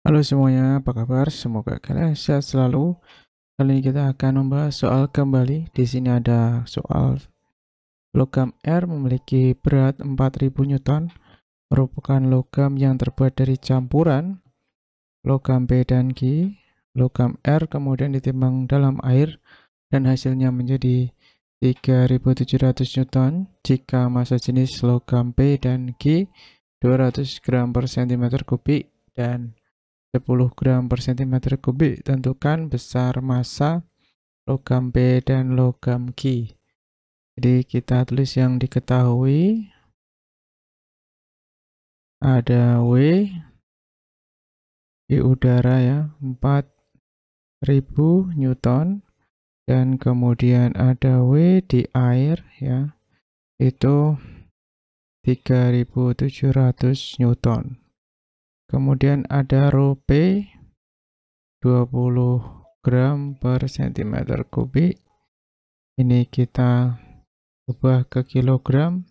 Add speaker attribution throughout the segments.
Speaker 1: Halo semuanya, apa kabar? Semoga kalian sehat selalu. Kali ini kita akan membahas soal kembali. Di sini ada soal logam R memiliki berat 4000 Newton, merupakan logam yang terbuat dari campuran logam B dan G. Logam R kemudian ditimbang dalam air dan hasilnya menjadi 3700 Newton jika massa jenis logam B dan G 200 gram per cm kubik dan 10 gram per cm kubik. Tentukan besar massa logam B dan logam G. Jadi kita tulis yang diketahui. Ada W di udara ya, 4000 Newton. Dan kemudian ada W di air ya, itu 3700 Newton. Kemudian ada rho P 20 gram per cm kubik. Ini kita ubah ke kilogram,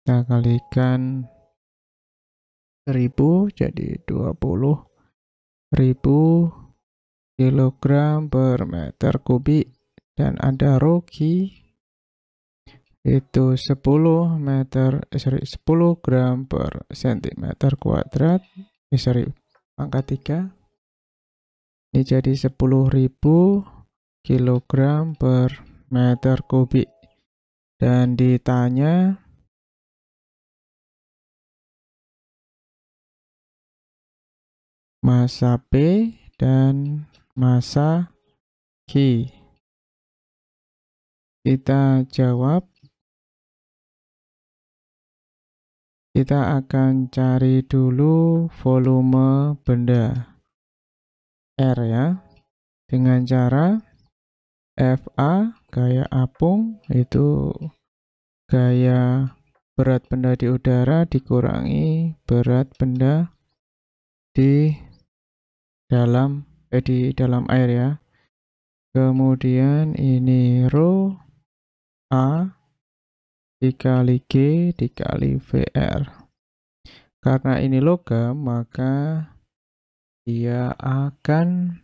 Speaker 1: kita kalikan 1000 jadi 20.000 kilogram per meter kubik. Dan ada rho G itu 10 gram per centimeter kuadrat. Pangkat 3. Ini jadi 10.000 kilogram per meter kubik. Dan ditanya massa P dan massa G. Kita jawab. Kita akan cari dulu volume benda R ya. Dengan cara FA, gaya apung, itu gaya berat benda di udara dikurangi berat benda di dalam air ya. Kemudian ini rho A dikali G dikali VR. Karena ini logam, maka dia akan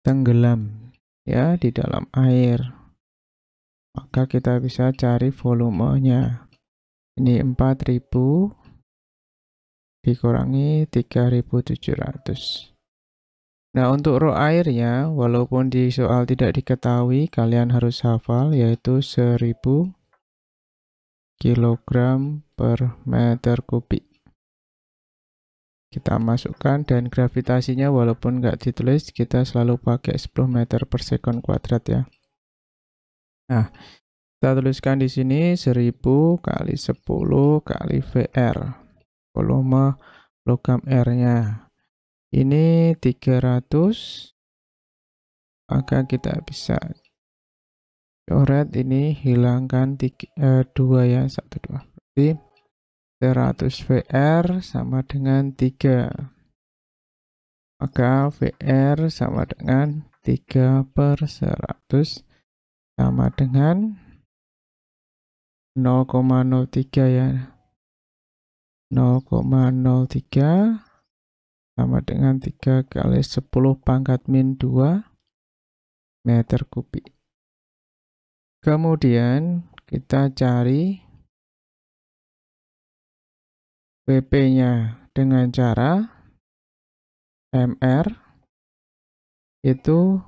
Speaker 1: tenggelam ya di dalam air. Maka kita bisa cari volumenya. Ini 4000 dikurangi 3700. Nah, untuk rho airnya, walaupun di soal tidak diketahui, kalian harus hafal, yaitu 1000 kilogram per meter kubik. Kita masukkan, dan gravitasinya walaupun nggak ditulis, kita selalu pakai 10 meter per sekon kuadrat ya. Nah, kita tuliskan di sini 1000 kali 10 kali VR. Volume logam R-nya. Ini 300. Maka kita bisa coret ini, hilangkan 2 ya, 1, 2. Berarti 100 VR sama dengan 3. Maka VR sama dengan 3 per 100 sama dengan 0,03 ya. 0,03 sama dengan 3 kali 10 pangkat min 2 meter kubik. Kemudian kita cari WP-nya dengan cara MR itu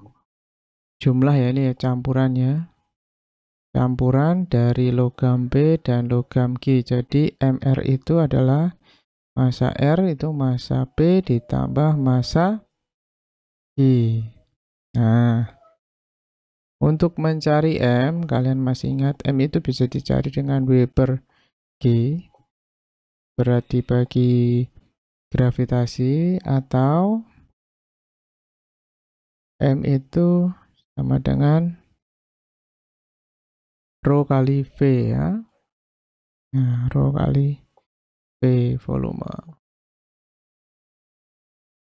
Speaker 1: jumlah ya, ini ya campurannya. Campuran dari logam B dan logam G. Jadi MR itu adalah massa R itu massa P ditambah massa G. Nah, untuk mencari M, kalian masih ingat M itu bisa dicari dengan W per G, berat dibagi gravitasi, atau M itu sama dengan rho kali V ya. Nah, rho kali V volume.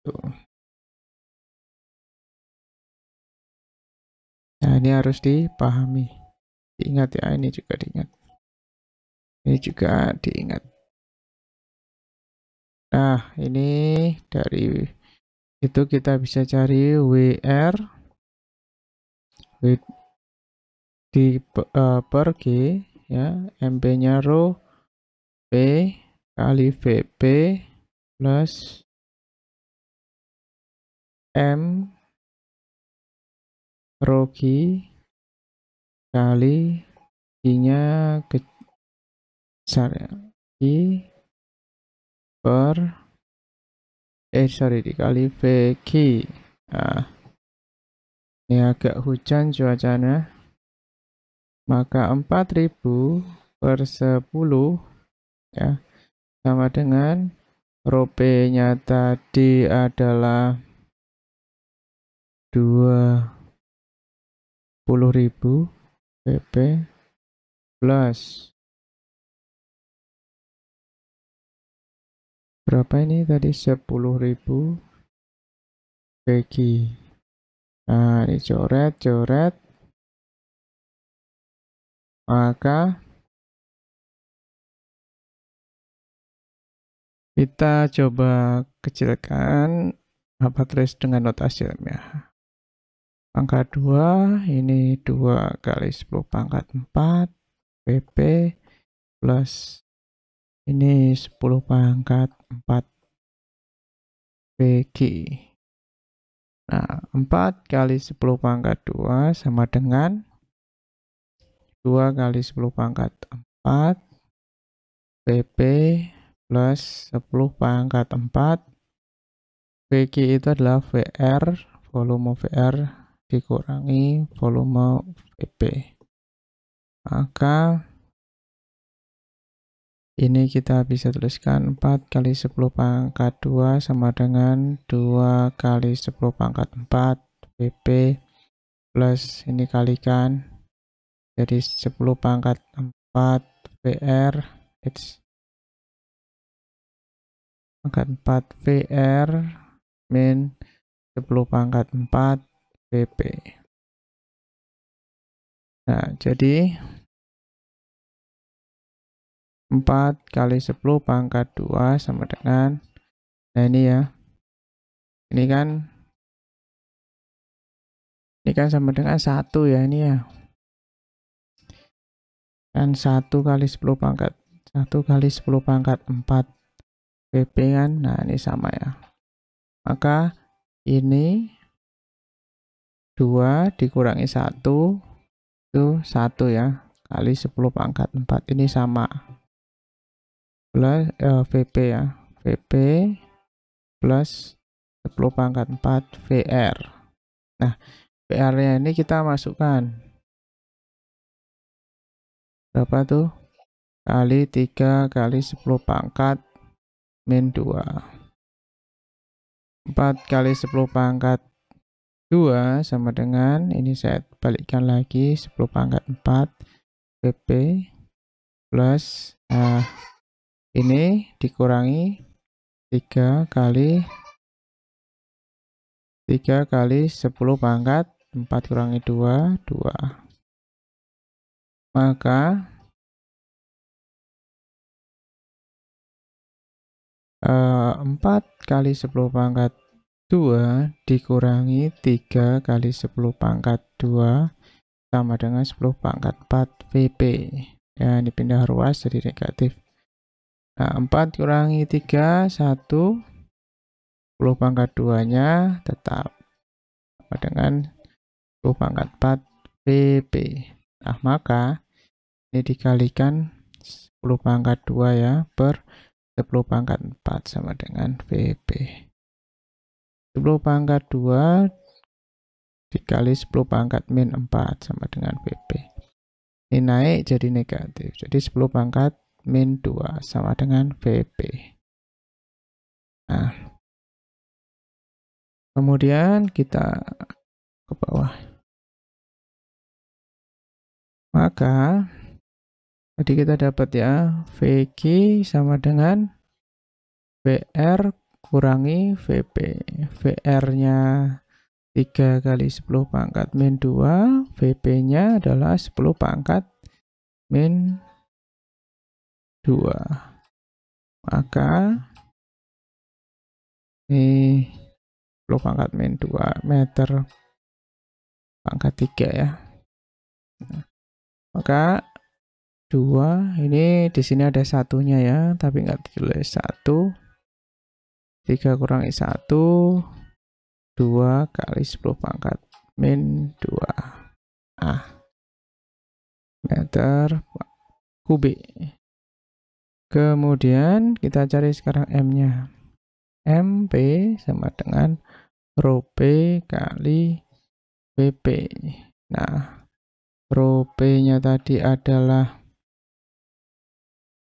Speaker 1: Tuh. Nah, ini harus dipahami. Diingat ya, ini juga diingat. Ini juga diingat. Nah, ini dari itu kita bisa cari WR per G ya, MB-nya rho P kali VP plus M rho G kali I-nya besar ya, I per dikali VG. Nah, ini agak hujan cuacanya, maka 4000 per 10 ya sama dengan rho P-nya tadi adalah 20.000 PP plus berapa ini tadi, 10.000 PG. Nah, ini coret, maka kita coba kecilkan tulis dengan notasi ilmiah. Angka 2, ini 2 kali 10 pangkat 4 PP plus ini 10 pangkat 4 PG. Nah, 4 kali 10 pangkat 2 sama dengan 2 kali 10 pangkat 4 PP plus 10 pangkat 4 PG itu adalah VR, volume VR dikurangi volume VP. Maka ini kita bisa tuliskan 4 kali 10 pangkat 2 sama dengan 2 kali 10 pangkat 4 VP plus ini kalikan jadi 10 pangkat 4 VR pangkat 4 VR min 10 pangkat 4 VP. Nah, jadi 4 kali 10 pangkat 2 sama dengan, nah ini ya, ini kan sama dengan 1 ya, ini ya kan 1 kali 10 pangkat 1 kali 10 pangkat 4 PP kan, nah ini sama ya, maka ini 2 dikurangi 1 itu 1 ya, kali 10 pangkat 4 ini sama plus VP ya, VP plus 10 pangkat 4 VR. Nah, VR nya ini kita masukkan berapa tuh, kali 3 kali 10 pangkat min 2, 4 kali 10 pangkat 2 sama dengan, ini saya balikkan lagi, 10 pangkat 4 PP plus, nah ini dikurangi 3 kali 10 pangkat 4 kurangi 2, 2. Maka 4 kali 10 pangkat 2 dikurangi 3 kali 10 pangkat 2 sama dengan 10 pangkat 4 VP. Ya, ini pindah ruas jadi negatif. Nah, 4 kurangi 3, 1. 10 pangkat 2-nya tetap sama dengan 10 pangkat 4 VP. Nah, maka ini dikalikan 10 pangkat 2 ya, per 10 pangkat 4 sama dengan VP. 10 pangkat 2 dikali 10 pangkat min 4 sama dengan VP. Ini naik jadi negatif. Jadi 10 pangkat min 2 sama dengan VP. Nah, kemudian kita ke bawah. Maka tadi kita dapat ya, VG sama dengan VR kurangi VP. VR-nya 3 kali 10 pangkat min 2, VP-nya adalah 10 pangkat min 2. Maka Ini 10 pangkat min 2 meter pangkat 3 ya. Maka 2 ini di sini ada satunya ya, tapi nggak ditulis 1. 3 kurangi 1, 2 kali 10 pangkat min 2 meter kubik. Kemudian kita cari sekarang M-nya. MP sama dengan rho P kali PP. Nah, rho P-nya tadi adalah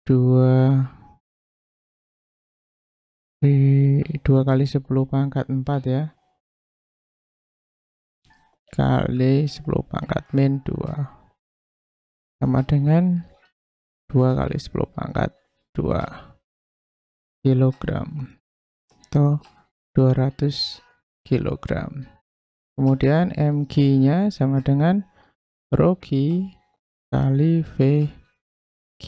Speaker 1: 2 kali 10 pangkat 4 ya. Kali 10 pangkat min 2. Sama dengan 2 kali 10 pangkat 2 kilogram. Atau 200 kilogram. Kemudian mg-nya sama dengan rho G kali Vg.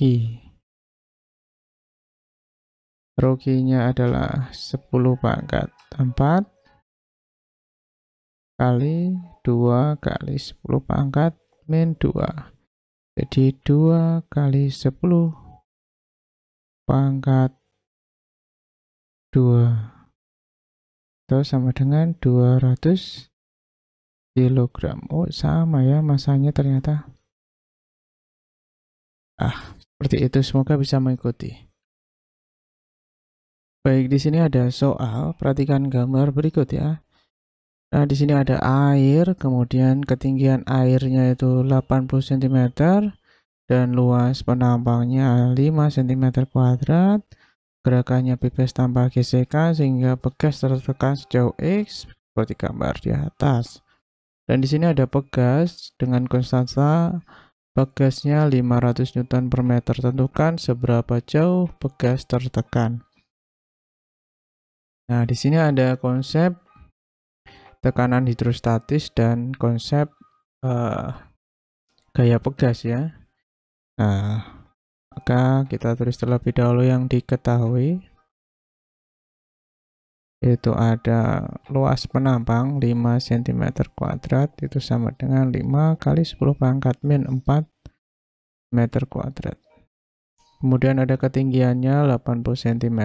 Speaker 1: Rho G-nya adalah 10 pangkat 4 kali 2 kali 10 pangkat min 2. Jadi 2 kali 10 pangkat 2 itu sama dengan 200 kilogram. Oh, sama ya masanya ternyata. Seperti itu, semoga bisa mengikuti. Baik, di sini ada soal, perhatikan gambar berikut ya. Nah, di sini ada air, kemudian ketinggian airnya itu 80 cm dan luas penampangnya 5 cm kuadrat. Gerakannya bebas tanpa gesekan sehingga pegas tertekan sejauh X seperti gambar di atas. Dan di sini ada pegas dengan konstanta pegasnya 500 Newton per meter. Tentukan seberapa jauh pegas tertekan. Nah, di sini ada konsep tekanan hidrostatis dan konsep gaya pegas ya. Nah, maka kita tulis terlebih dahulu yang diketahui, yaitu ada luas penampang 5 cm kuadrat itu sama dengan 5 kali 10 pangkat min 4 meter kuadrat. Kemudian ada ketinggiannya 80 cm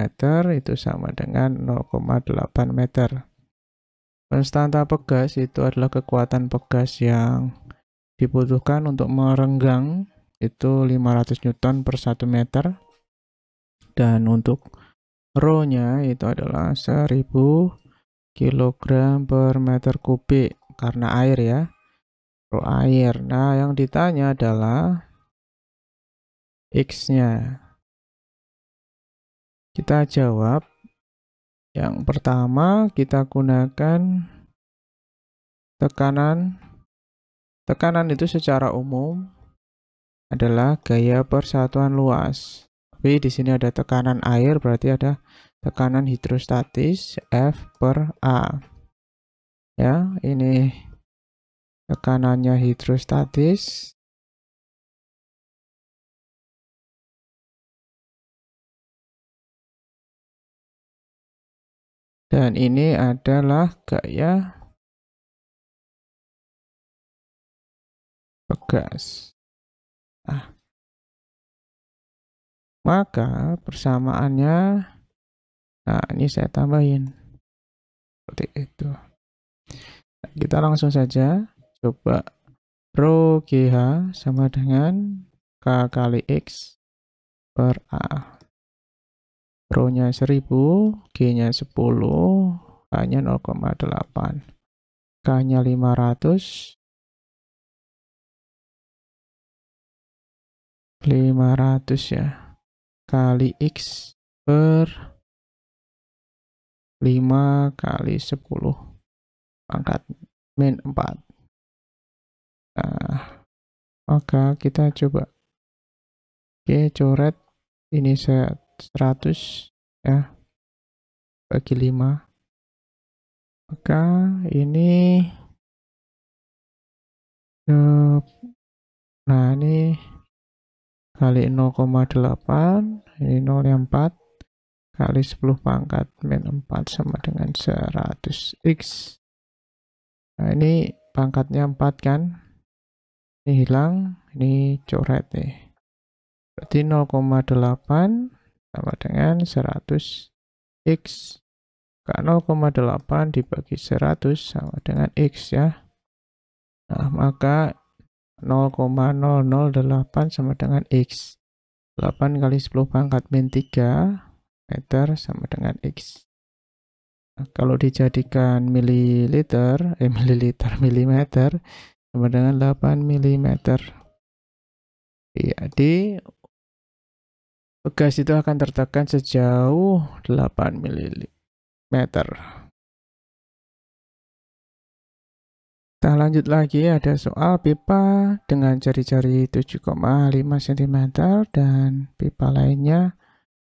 Speaker 1: itu sama dengan 0,8 meter. Konstanta pegas itu adalah kekuatan pegas yang dibutuhkan untuk merenggang itu 500 Newton per 1 meter. Dan untuk rho-nya itu adalah 1000 kg per meter kubik karena air ya. Rho air. Nah, yang ditanya adalah X-nya. Kita jawab. Yang pertama kita gunakan tekanan. Tekanan itu secara umum adalah gaya persatuan luas. Tapi di sini ada tekanan air, berarti ada tekanan hidrostatis F per A. Ya, ini tekanannya hidrostatis. Dan ini adalah gaya pegas. Maka persamaannya, nah ini saya tambahin. Seperti itu. Nah, kita langsung saja coba rho GH sama dengan K kali X per A. Rho-nya 1000, G-nya 10, K-nya 0,8. K-nya 500 ya, kali X per 5 kali 10 pangkat min 4. Nah, maka kita coba. Oke, coret ini saya 100 ya, bagi 5. Maka ini nah ini kali 0,8, ini 0 yang 4, kali 10 pangkat min 4 sama dengan 100x. Nah, ini pangkatnya 4 kan? Ini hilang, ini coret nih. Berarti 0,8 sama dengan 100x. Maka 0,8 dibagi 100 sama dengan x ya. Nah, maka 0,008 sama dengan x. 8 kali 10 pangkat min 3 meter sama dengan x. Nah, kalau dijadikan milimeter sama dengan 8 mm. Jadi gas itu akan tertekan sejauh 8 mm. Kita lanjut lagi, ada soal pipa dengan jari-jari 7,5 cm dan pipa lainnya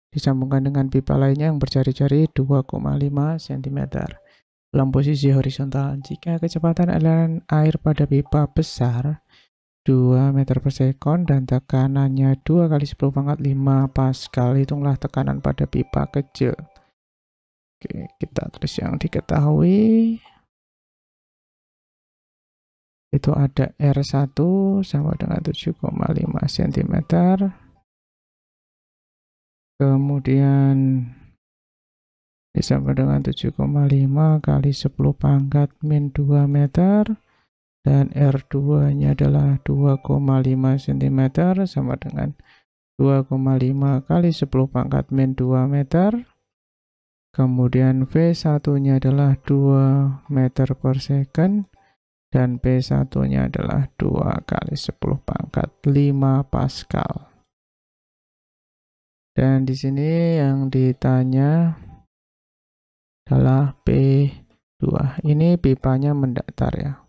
Speaker 1: disambungkan dengan pipa lainnya yang berjari-jari 2,5 cm dalam posisi horizontal. Jika kecepatan aliran air pada pipa besar 2 meter per sekon dan tekanannya 2 kali 10 pangkat 5 Pascal, hitunglah tekanan pada pipa kecil. Oke, kita tulis yang diketahui. Itu ada R1 sama dengan 7,5 cm. Kemudian sama dengan 7,5 kali 10 pangkat min 2 meter. Dan R2 nya adalah 2,5 cm sama dengan 2,5 kali 10 pangkat min 2 meter. Kemudian V1 nya adalah 2 meter per second. Dan P1 nya adalah 2 kali 10 pangkat 5 Pascal. Dan di sini yang ditanya adalah P2. Ini pipanya mendatar ya.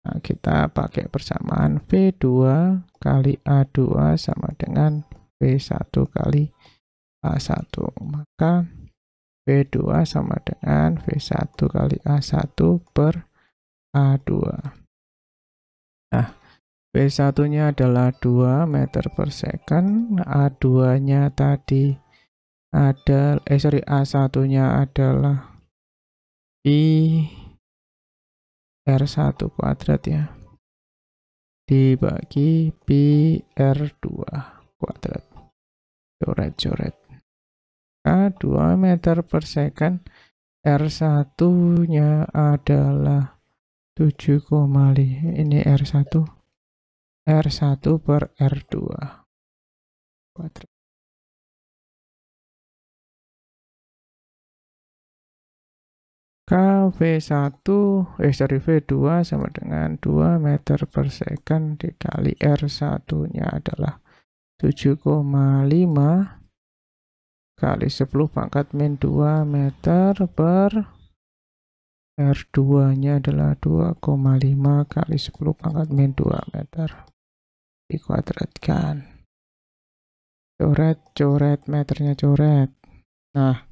Speaker 1: Nah, kita pakai persamaan V2 kali A2 sama dengan V1 kali A1. Maka V2 sama dengan V1 kali A1 per A2. Nah, V1-nya adalah 2 meter per second, A2-nya tadi ada, A1-nya adalah I R1 kuadrat ya, dibagi pi R2 kuadrat. Coret-coret. A2 meter per second, R1-nya adalah 7,5. Ini R1 per R2 kuadrat. V2 sama dengan 2 meter per second dikali R1-nya adalah 7,5 kali 10 pangkat min 2 meter per R2-nya adalah 2,5 kali 10 pangkat min 2 meter. Dikuadratkan. Coret, meternya coret. Nah,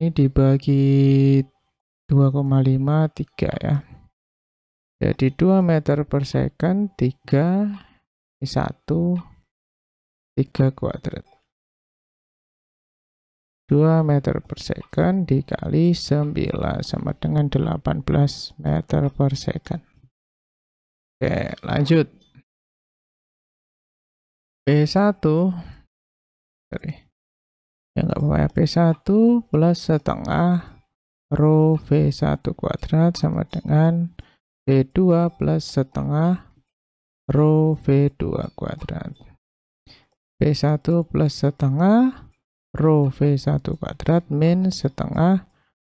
Speaker 1: ini dibagi 2,5, 3 ya. Jadi 2 meter per second, 3, ini 1, 3 kuadrat. 2 meter per second dikali 9 sama dengan 18 meter per second. Oke, lanjut. P1, ya nggak apa-apa ya, P1 plus setengah rho V1 kuadrat sama dengan V2 plus setengah rho V2 kuadrat. P1 plus setengah rho V1 kuadrat min setengah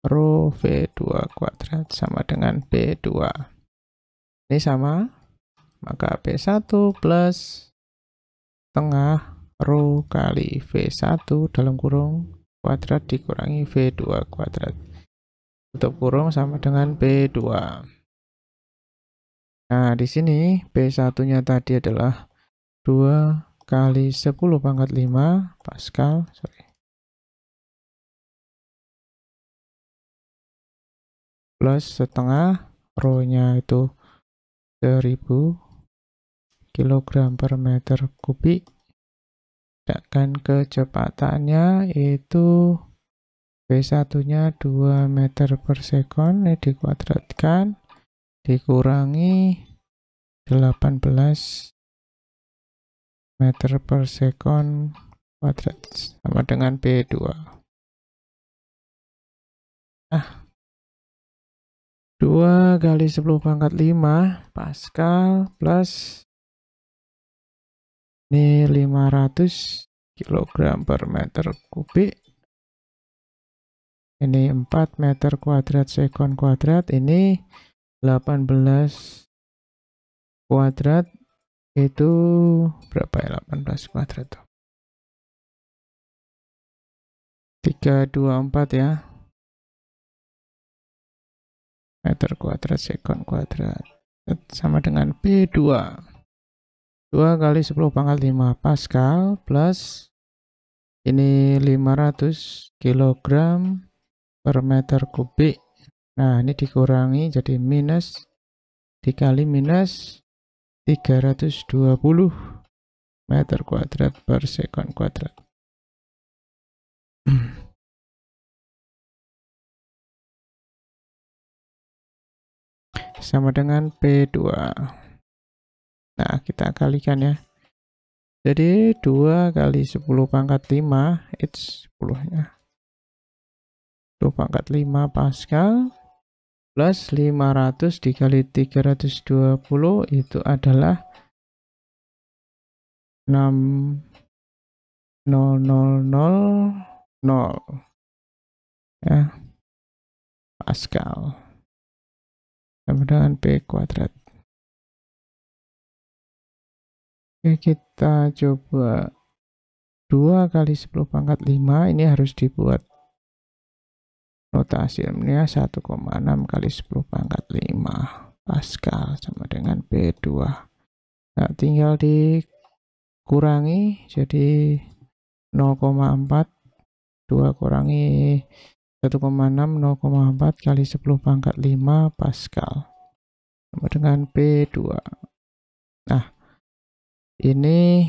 Speaker 1: rho V2 kuadrat sama dengan P2. Ini sama, maka P1 plus setengah rho kali V1 dalam kurung kuadrat dikurangi V2 kuadrat. Tutup kurung sama dengan P2. Nah, di sini P1-nya tadi adalah 2 kali 10 pangkat 5 Pascal, plus setengah rho-nya itu 1000 kg per meter kubik Dan kecepatannya itu V1-nya 2 meter per sekon, ini dikuadratkan, dikurangi 18 meter per sekon kuadrat, sama dengan P2. Nah, 2 kali 10 pangkat 5 Pascal plus ini 500 kilogram per meter kubik. Ini 4 meter kuadrat sekon kuadrat. Ini 18 kuadrat itu berapa ya? 18 kuadrat tuh. 324 ya. Meter kuadrat sekon kuadrat. Sama dengan P2. 2 kali 10 pangkat 5 Pascal plus ini 500 kilogram per meter kubik. Nah, ini dikurangi jadi minus dikali minus 320 meter kuadrat per sekon kuadrat. Sama dengan P2. Nah, kita kalikan ya. Jadi 2 kali 10 pangkat 5 it's 10-nya. 10 pangkat 5 Pascal plus 500 dikali 320 itu adalah 60000 ya, Pascal sama dengan P kuadrat. Oke, kita coba 2 kali 10 pangkat 5 ini harus dibuat notasi ilmiah 1,6 kali 10 pangkat 5 Pascal sama dengan P2. Nah, tinggal dikurangi jadi 0,4, 2 kurangi 1,6, 0,4 kali 10 pangkat 5 Pascal sama dengan P2. Nah, ini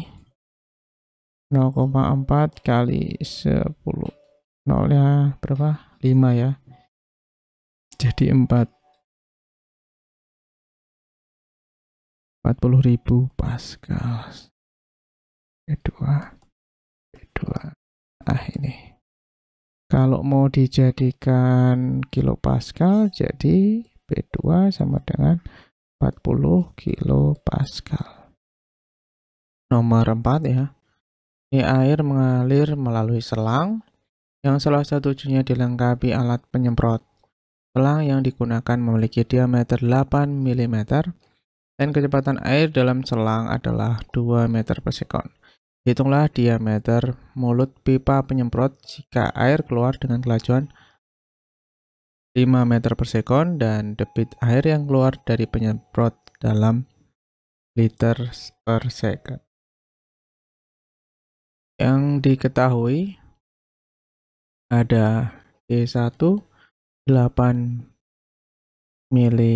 Speaker 1: 0,4 kali 10, 0-nya berapa? 5 ya. Jadi 40.000 Pascal. P2. Ah, ini. Kalau mau dijadikan kilo Pascal, jadi P2 sama dengan 40 kilo Pascal. Nomor 4 ya. Ini air mengalir melalui selang yang salah satu ujungnya dilengkapi alat penyemprot. Selang yang digunakan memiliki diameter 8 mm dan kecepatan air dalam selang adalah 2 meter per sekon. Hitunglah diameter mulut pipa penyemprot jika air keluar dengan kelajuan 5 meter per sekon dan debit air yang keluar dari penyemprot dalam liter per second. Yang diketahui ada D1 8 mm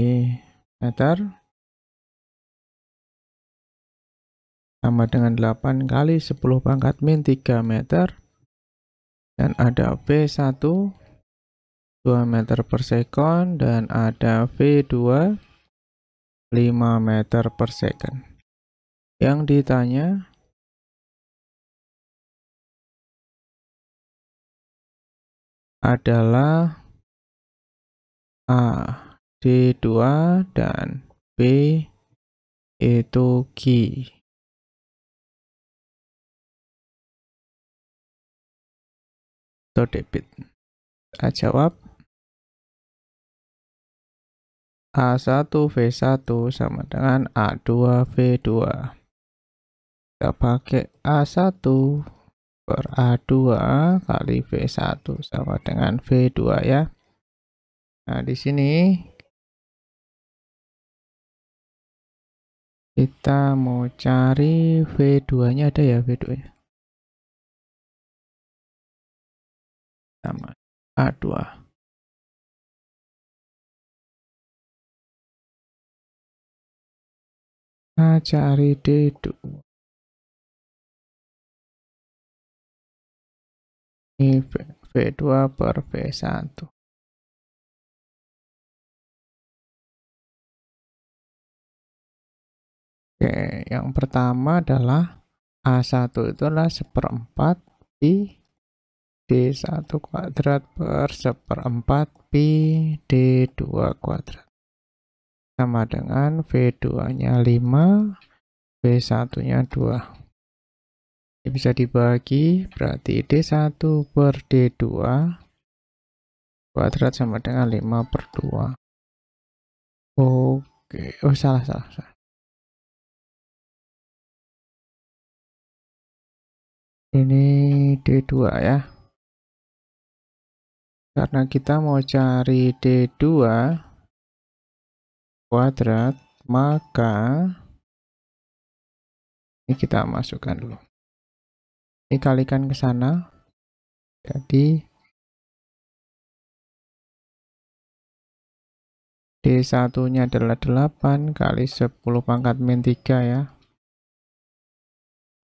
Speaker 1: sama dengan 8 kali 10 pangkat min 3 meter dan ada V1 2 meter per sekon dan ada V2 5 meter per second. Yang ditanya adalah A D2 dan B itu Q. Atau debit. Kita jawab A1 V1 sama dengan A2 V2. Kita pakai A1 per A2 kali V1 sama dengan V2 ya. Nah, di sini kita mau cari V2-nya, ada ya V2-nya? Sama A2. Nah, cari D2. Ini V2 per V1. Oke, yang pertama adalah A1 itu adalah 1/4 pi D1 kuadrat per 1/4 pi D2 kuadrat. Sama dengan V2-nya 5, V1-nya 2. Ini bisa dibagi, berarti D1 per D2 kuadrat sama dengan 5/2. Oke, oh salah. Ini D2 ya. Karena kita mau cari D2 kuadrat, maka ini kita masukkan dulu. Ini kalikan ke sana. Jadi D1-nya adalah 8 kali 10 pangkat min 3 ya.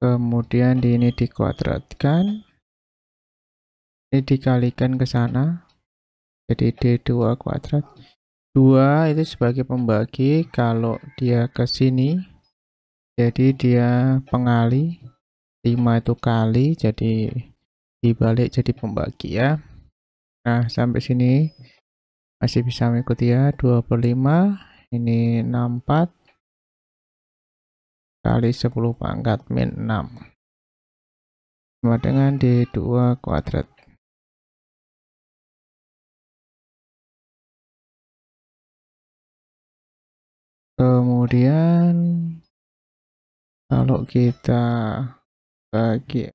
Speaker 1: Kemudian ini dikuadratkan. Ini dikalikan ke sana. Jadi D2 kuadrat. 2 itu sebagai pembagi, kalau dia ke sini jadi dia pengali. 5 itu kali, jadi dibalik jadi pembagi ya. Nah, sampai sini masih bisa mengikuti ya. 2/5 ini 64 kali 10 pangkat min 6 sama dengan D2 kuadrat. Kemudian kalau kita bagi,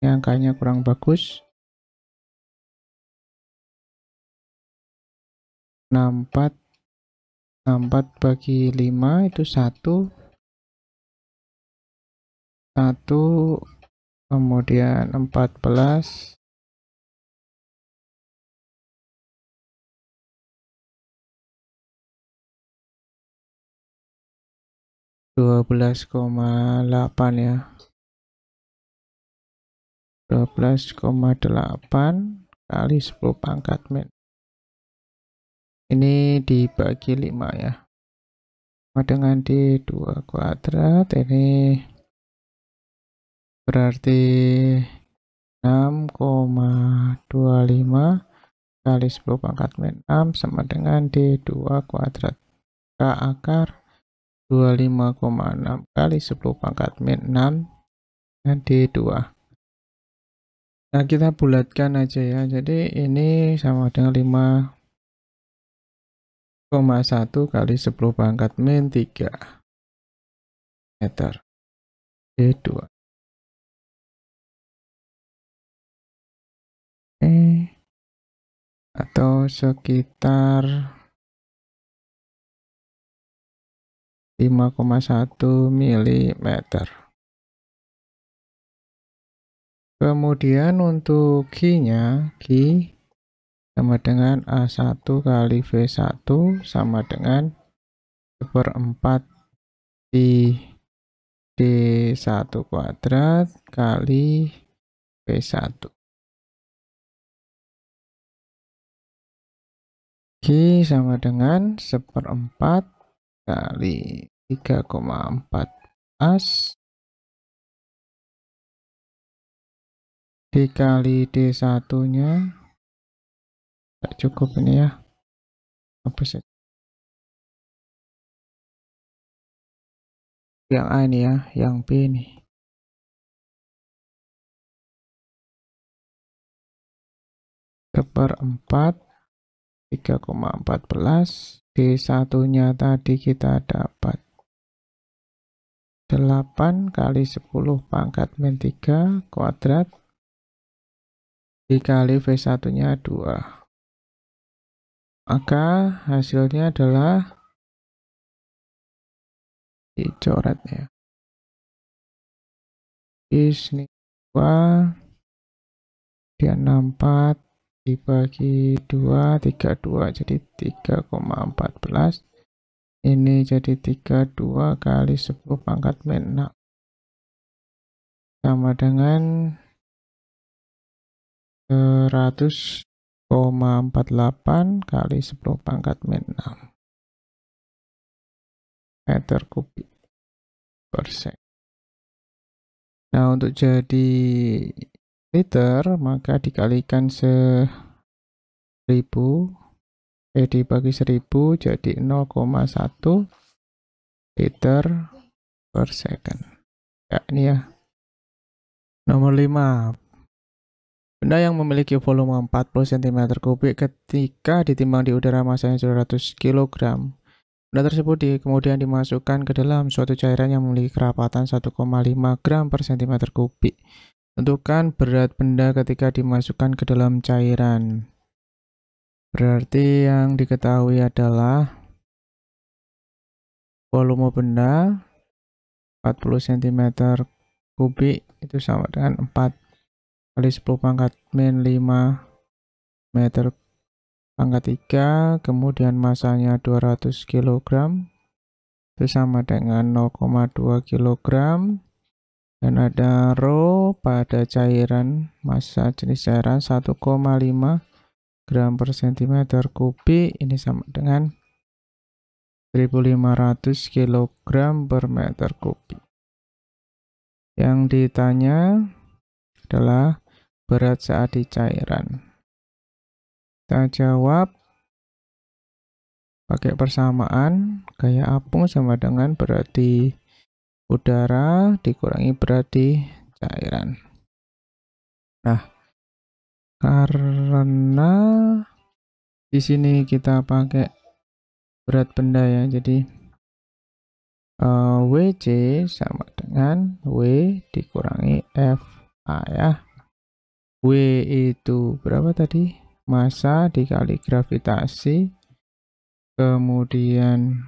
Speaker 1: angkanya kurang bagus, 64 bagi 5 itu 1, kemudian 14, 12,8 ya. 12,8 kali 10 pangkat min. Ini dibagi 5 ya. Sama dengan D2 kuadrat, ini berarti 6,25 kali 10 pangkat min 6 sama dengan D2 kuadrat. K akar 25,6 kali 10 pangkat min 6 dan D2. Nah, kita bulatkan aja ya. Jadi ini sama dengan 5,1 kali 10 pangkat min 3 meter. D2. Atau sekitar 5,1 mm. Kemudian untuk Q-nya, Q sama dengan A1 kali V1 sama dengan 1/4 pi D1 kuadrat kali V1. Q sama dengan 1/4 kali 3,14 dikali D1-nya. Tidak cukup ini ya. Apa sih? Yang A ini ya, yang B ini. Seperempat 3,14 D1-nya tadi kita dapat 8 kali 10 pangkat min 3 kuadrat dikali V1-nya 2. Maka hasilnya adalah dicoret ya. Ini 2, dia 64 dibagi 2, 32 jadi 3,14. Ini jadi 32 kali 10 pangkat min 6 sama dengan 100,48 kali 10 pangkat min 6 meter kubik per second. Nah, untuk jadi liter, maka dikalikan 1000, dibagi 1000 jadi 0,1 liter per second. Ya, ini ya. Nomor 5. Benda yang memiliki volume 40 cm3 ketika ditimbang di udara masanya 200 kg. Benda tersebut kemudian dimasukkan ke dalam suatu cairan yang memiliki kerapatan 1,5 gram per cm3. Tentukan berat benda ketika dimasukkan ke dalam cairan. Berarti yang diketahui adalah volume benda 40 cm3 itu sama dengan 4 kali 10 pangkat min 5 meter pangkat 3, kemudian masanya 200 kg, itu sama dengan 0,2 kg, dan ada rho pada cairan, massa jenis cairan 1,5 gram per cm3, ini sama dengan 1500 kg per meter kubik. Yang ditanya adalah berat saat di cairan. Kita jawab pakai persamaan, gaya apung sama dengan berat di udara dikurangi berat di cairan. Nah, karena di sini kita pakai berat benda ya, jadi WC sama dengan W dikurangi FA ya. W itu berapa tadi? Massa dikali gravitasi, kemudian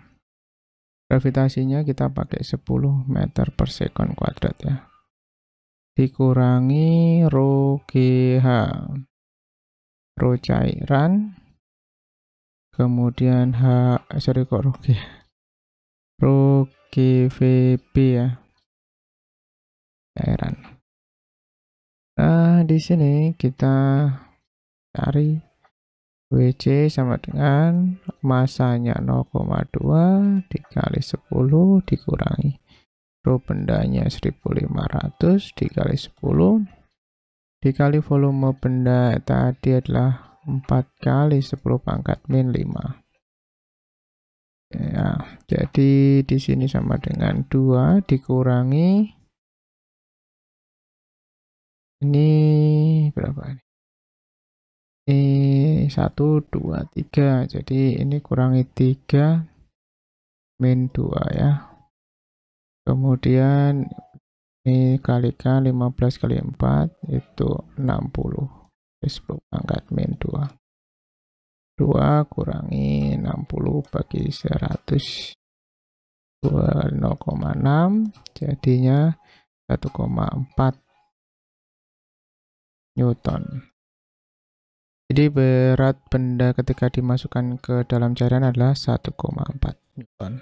Speaker 1: gravitasinya kita pakai 10 meter per sekon kuadrat ya, dikurangi rho GH, rho cairan, kemudian rho GVB ya, cairan. Nah, di sini kita cari WC sama dengan masanya 0,2 dikali 10 dikurangi rho bendanya 1500 dikali 10 dikali volume benda tadi adalah 4 kali 10 pangkat min 5 ya. Jadi di sini sama dengan 2 dikurangi ini berapa ini 1, 2, 3, jadi ini kurangi 3 min 2 ya, kemudian ini kalikan 15 kali 4 itu 60 10 pangkat min 2 kurangi 60 bagi 100 0,6 jadinya 1,4 Newton. Jadi berat benda ketika dimasukkan ke dalam cairan adalah 1,4 Newton.